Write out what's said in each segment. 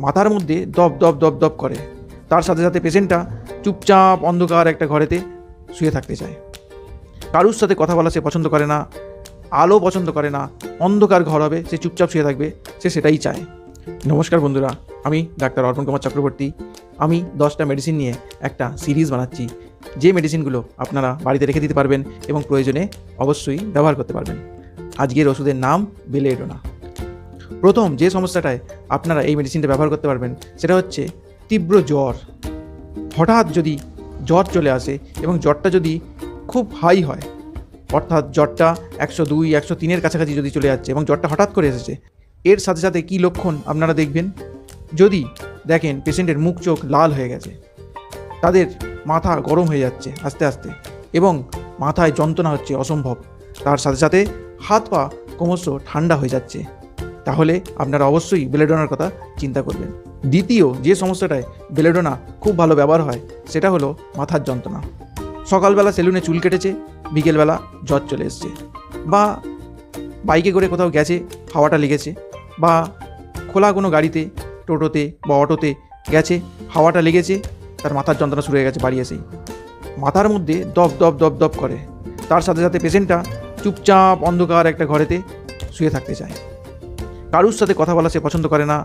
মাথার মধ্যে দপ দপ দপ দপ করে। তার সাথে সাথে পেশেন্টটা চুপচাপ অন্ধকার একটা ঘরেতে শুয়ে থাকতে চায়। কারুর সাথে কথা বলা সে পছন্দ করে না, আলো পছন্দ করে না, অন্ধকার ঘর হবে, সে চুপচাপ শুয়ে থাকবে, সে সেটাই চায়। নমস্কার বন্ধুরা, আমি ডাক্তার অর্পণ কুমার চক্রবর্তী। আমি 10টা মেডিসিন নিয়ে একটা সিরিজ বানাচ্ছি, যে মেডিসিনগুলো আপনারা বাড়িতে রেখে দিতে পারবেন এবং প্রয়োজনে অবশ্যই ব্যবহার করতে পারবেন। আজকের ওষুধের নাম বেলেডোনা। প্রথম যে সমস্যাটায় আপনারা এই মেডিসিনটা ব্যবহার করতে পারবেন সেটা হচ্ছে তীব্র জ্বর। হঠাৎ যদি জ্বর চলে আসে এবং জ্বরটা যদি খুব হাই হয়, অর্থাৎ জ্বরটা 102, 103-এর কাছাকাছি যদি চলে যাচ্ছে এবং জ্বরটা হঠাৎ করে এসেছে, এর সাথে সাথে কী লক্ষণ আপনারা দেখবেন? যদি দেখেন পেশেন্টের মুখ চোখ লাল হয়ে গেছে, তাদের মাথা গরম হয়ে যাচ্ছে আস্তে আস্তে এবং মাথায় যন্ত্রণা হচ্ছে অসম্ভব, তার সাথে সাথে হাত পা ক্রমশ ঠান্ডা হয়ে যাচ্ছে, তাহলে আপনারা অবশ্যই বেলেডোনার কথা চিন্তা করবেন। দ্বিতীয় যে সমস্যাটায় বেলেডোনা খুব ভালো ব্যবহার হয় সেটা হলো মাথার যন্ত্রণা। সকালবেলা সেলুনে চুল কেটেছে, বিকেলবেলা জ্বর চলে এসছে, বা বাইকে করে কোথাও গেছে, হাওয়াটা লেগেছে, বা খোলা কোনো গাড়িতে, টোটোতে বা অটোতে গেছে, হাওয়াটা লেগেছে, তার মাথার যন্ত্রণা শুরু হয়ে গেছে বাড়ি এসেই। মাথার মধ্যে দপ দপ দপ দপ করে। তার সাথে সাথে পেশেন্টটা চুপচাপ অন্ধকার একটা ঘরেতে শুয়ে থাকতে চায়। কারুর সাথে কথা বলা সে পছন্দ করে না,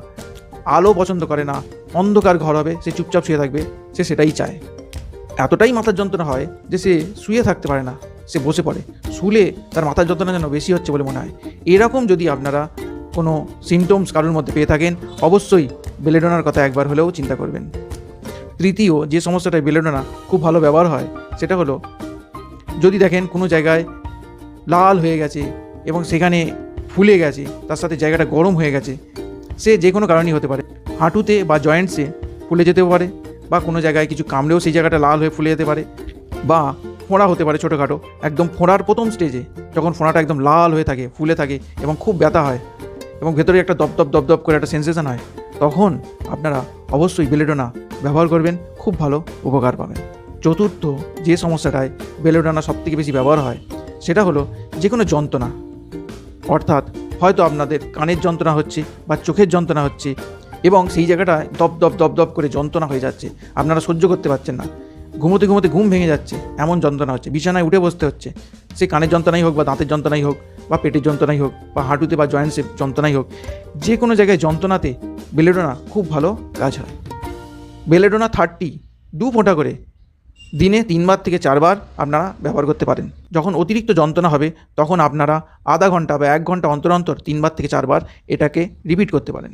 আলো পছন্দ করে না, অন্ধকার ঘর হবে, সে চুপচাপ শুয়ে থাকবে, সে সেটাই চায়। এতটাই মাথার যন্ত্রণা হয় যে সে শুয়ে থাকতে পারে না, সে বসে পড়ে। শুলে তার মাথার যন্ত্রণা যেন বেশি হচ্ছে বলে মনে হয়। এরকম যদি আপনারা কোনো সিমটমস কারোর মধ্যে পেয়ে থাকেন, অবশ্যই বেলেডোনার কথা একবার হলেও চিন্তা করবেন। তৃতীয় যে সমস্যাটায় বেলেডোনা খুব ভালো ব্যবহার হয় সেটা হলো, যদি দেখেন কোনো জায়গায় লাল হয়ে গেছে এবং সেখানে ফুলে গেছে, তার সাথে জায়গাটা গরম হয়ে গেছে, সে যে কোনো কারণেই হতে পারে। হাঁটুতে বা জয়েন্টসে ফুলে যেতেও পারে, বা কোনো জায়গায় কিছু কামড়েও সেই জায়গাটা লাল হয়ে ফুলে যেতে পারে, বা ফোঁড়া হতে পারে ছোটোখাটো। একদম ফোঁড়ার প্রথম স্টেজে যখন ফোঁড়াটা একদম লাল হয়ে থাকে, ফুলে থাকে এবং খুব ব্যথা হয় এবং ভেতরে একটা দপদপ দপদপ করে একটা সেন্সেশন হয়, তখন আপনারা অবশ্যই বেলেডোনা ব্যবহার করবেন, খুব ভালো উপকার পাবেন। চতুর্থ যে সমস্যাটায় বেলেডোনা সবথেকে বেশি ব্যবহার হয় সেটা হলো যে কোনো যন্ত্রণা, অর্থাৎ হয়তো আপনাদের কানের যন্ত্রণা হচ্ছে বা চোখের যন্ত্রণা হচ্ছে এবং সেই জায়গাটায় দপ দপ দপ দপ করে যন্ত্রণা হয়ে যাচ্ছে, আপনারা সহ্য করতে পারছেন না, ঘুমোতে ঘুমোতে ঘুম ভেঙে যাচ্ছে, এমন যন্ত্রণা হচ্ছে, বিছানায় উঠে বসতে হচ্ছে, সে কানের যন্ত্রণাই হোক বা দাঁতের যন্ত্রণাই হোক বা পেটের যন্ত্রণাই হোক বা হাঁটুতে বা জয়েন্টসের যন্ত্রণাই হোক, যে কোনো জায়গায় যন্ত্রণাতে বেলেডোনা খুব ভালো কাজ হয়। বেলেডোনা 30 2 ফোঁটা করে দিনে 3বার থেকে 4বার আপনারা ব্যবহার করতে পারেন। যখন অতিরিক্ত যন্ত্রণা হবে তখন আপনারা আধা ঘন্টা বা 1 ঘন্টা অন্তর অন্তর 3বার থেকে 4বার এটাকে রিপিট করতে পারেন।